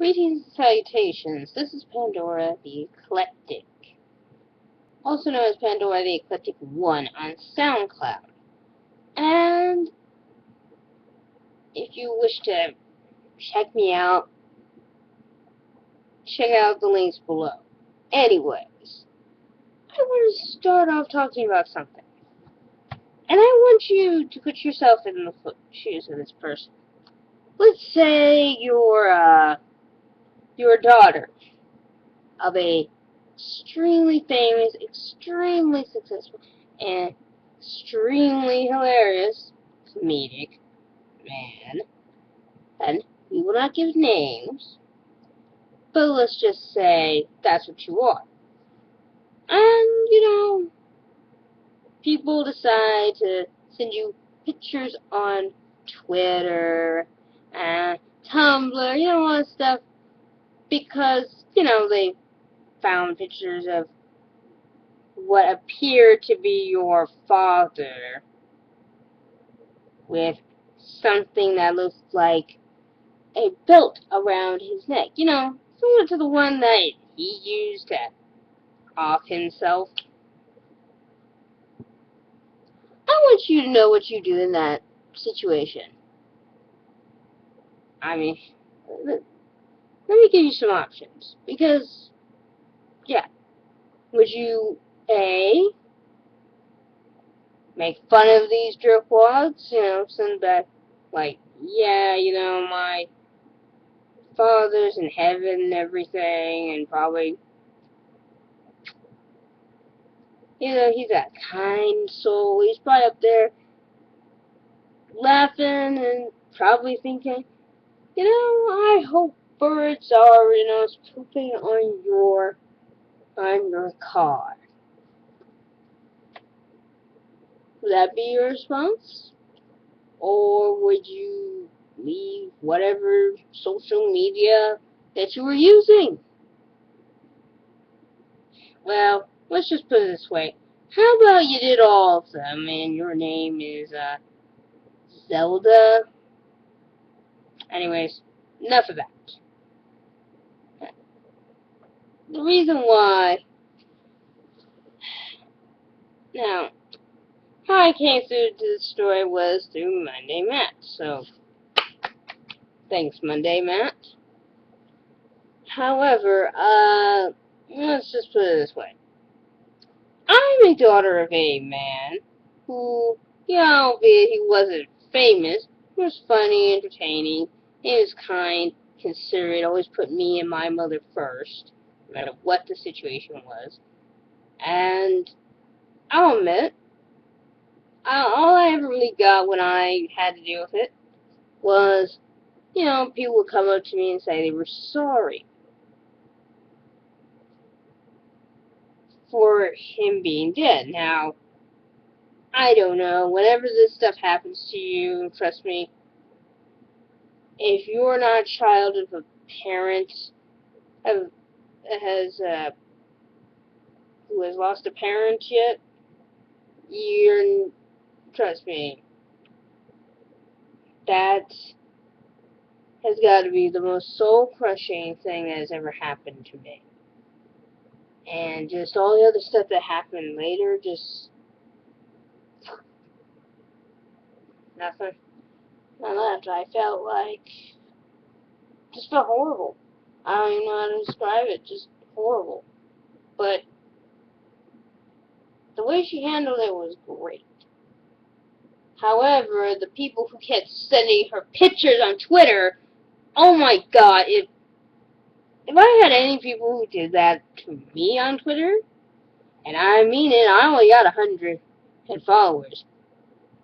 Greetings and salutations. This is Pandora the Eclectic, also known as Pandora the Eclectic 1 on SoundCloud. And if you wish to check me out, check out the links below. Anyways, I want to start off talking about something. And I want you to put yourself in the shoes of this person. Let's say you're a daughter of a extremely famous, extremely successful, and extremely hilarious comedic man. And we will not give names, but let's just say that's what you are. And, people decide to send you pictures on Twitter and Tumblr, all that stuff, because, they found pictures of what appeared to be your father with something that looks like a belt around his neck. Similar to the one that he used to off himself. I want you to know what you do in that situation. I mean, let me give you some options. Because, yeah, would you, A, make fun of these jerkwads? Send back, like, yeah, my father's in heaven and everything, and probably, he's a kind soul. He's probably up there laughing and probably thinking, I hope birds are, pooping on your car. Would that be your response? Or would you leave whatever social media that you were using? Well, let's just put it this way. How about you did all of them and your name is, Zelda? Anyways, enough of that. The reason why... Now, how I came through to this story was through Monday Matt, so thanks, Monday Matt. However, let's just put it this way. I'm a daughter of a man who, albeit he wasn't famous, was funny, entertaining, he was kind, considerate, always put me and my mother first, no matter what the situation was. And I'll admit, all I ever really got when I had to deal with it was, people would come up to me and say they were sorry for him being dead. Now, I don't know, whenever this stuff happens to you, trust me, if you're not a child of a parent who has lost a parent yet, trust me, that has got to be the most soul-crushing thing that has ever happened to me. And just all the other stuff that happened later, just nothing. None of that. I felt like, just felt horrible. I don't even know how to describe it, just horrible. But the way she handled it was great. However, the people who kept sending her pictures on Twitter, oh my god, if I had any people who did that to me on Twitter, and I mean it, I only got 100 followers.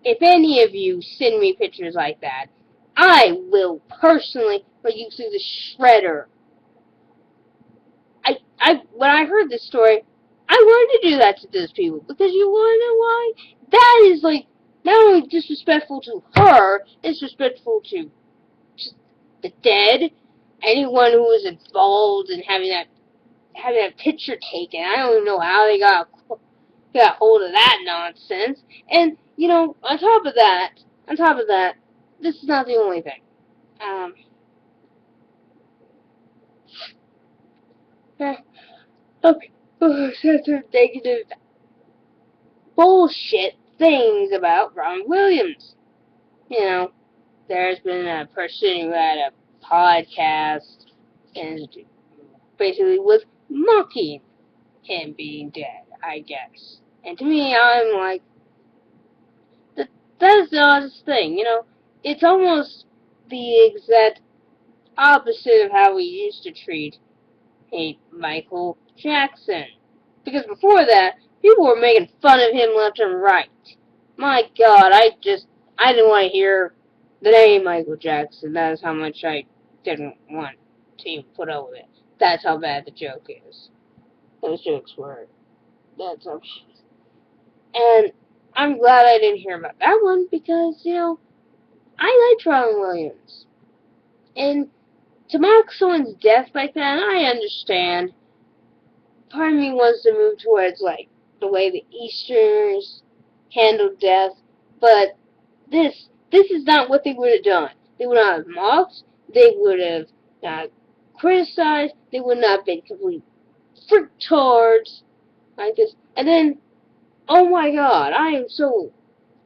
If any of you send me pictures like that, I will personally put you through the shredder. When I heard this story, I wanted to do that to those people, because you want to know why? That is, like, not only disrespectful to her, disrespectful to the dead, anyone who was involved in having that picture taken. I don't even know how they got hold of that nonsense. And, on top of that, this is not the only thing. Okay, said some negative bullshit things about Ron Williams. You know, there's been a person who had a podcast and basically was mocking him being dead, I guess. And to me, I'm like, that's the oddest thing, you know? It's almost the exact opposite of how we used to treat Michael Jackson. Because before that, people were making fun of him left and right. My God, I didn't want to hear the name Michael Jackson. That is how much I didn't want to even put up with it. That's how bad the joke is. Those jokes were, that's how. And I'm glad I didn't hear about that one because, you know, I liked Robin Williams. And to mock someone's death like that, I understand. Part of me wants to move towards, like, the way the Easterners handled death, but this is not what they would have done. They would not have mocked, they would have not criticized, they would not have been complete frictards like this. And then, oh my God, I am so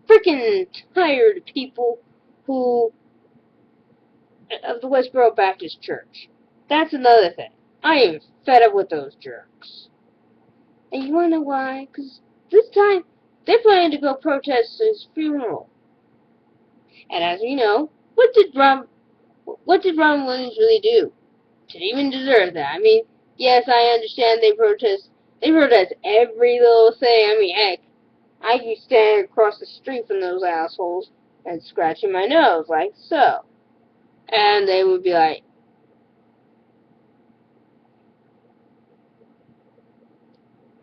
freaking tired of people who of the Westboro Baptist Church. That's another thing. I am fed up with those jerks. And you wanna know why? Because this time they plan to go protest his funeral. And as we know, what did Ron Williams really do to even deserve that? I mean, yes, I understand they protest every little thing. I mean, heck, I could stand across the street from those assholes and scratching my nose like so. And they would be like,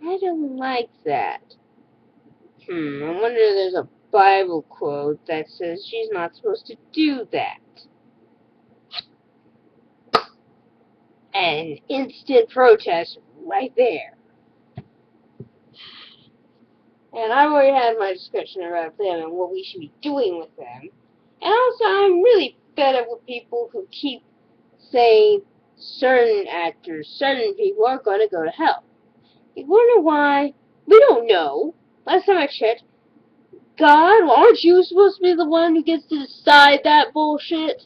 I don't like that. I wonder if there's a Bible quote that says she's not supposed to do that. And instant protest right there. And I've already had my discussion about them and what we should be doing with them. And also, I'm really fed up with people who keep saying certain actors, certain people are going to go to hell. You wonder why? We don't know. Last time I checked, God, well, aren't you supposed to be the one who gets to decide that bullshit?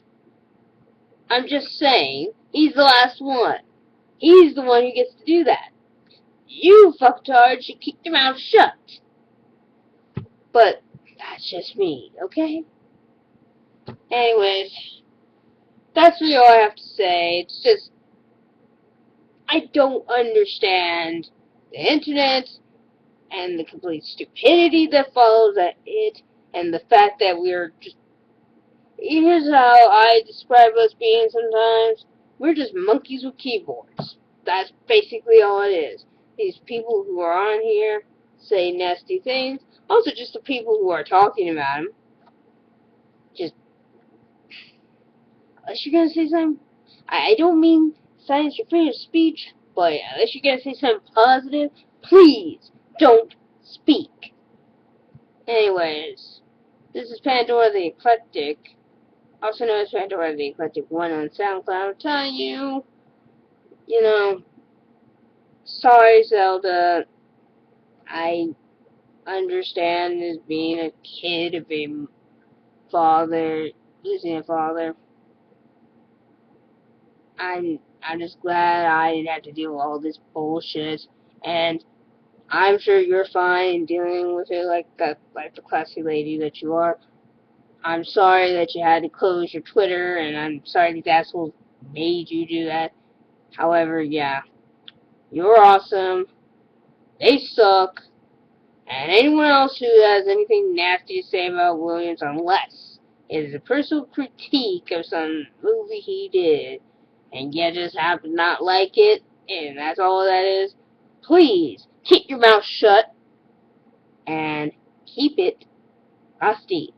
I'm just saying, he's the last one. He's the one who gets to do that. You fucktard should keep your mouth shut. But that's just me, okay? Anyways, that's really all I have to say. It's just, I don't understand the internet and the complete stupidity that follows it, and the fact that we're just, here's how I describe us being sometimes. We're just monkeys with keyboards. That's basically all it is. These people who are on here say nasty things. Also, just the people who are talking about them. Just, unless you're gonna say something, I don't mean silence your freedom of speech, but unless you're gonna say something positive, please don't speak. Anyways, this is Pandora the Eclectic, also known as Pandora the Eclectic 1 on SoundCloud. I'm telling you, you know, sorry Zelda, I understand as being a kid of a father, losing a father. I'm just glad I didn't have to deal with all this bullshit, and I'm sure you're fine dealing with it like the classy lady that you are. I'm sorry that you had to close your Twitter, and I'm sorry these assholes made you do that. However, yeah, you're awesome. They suck. And anyone else who has anything nasty to say about Williams, unless it is a personal critique of some movie he did, and you just happen to not like it, and that's all that is, please keep your mouth shut and keep it rusty.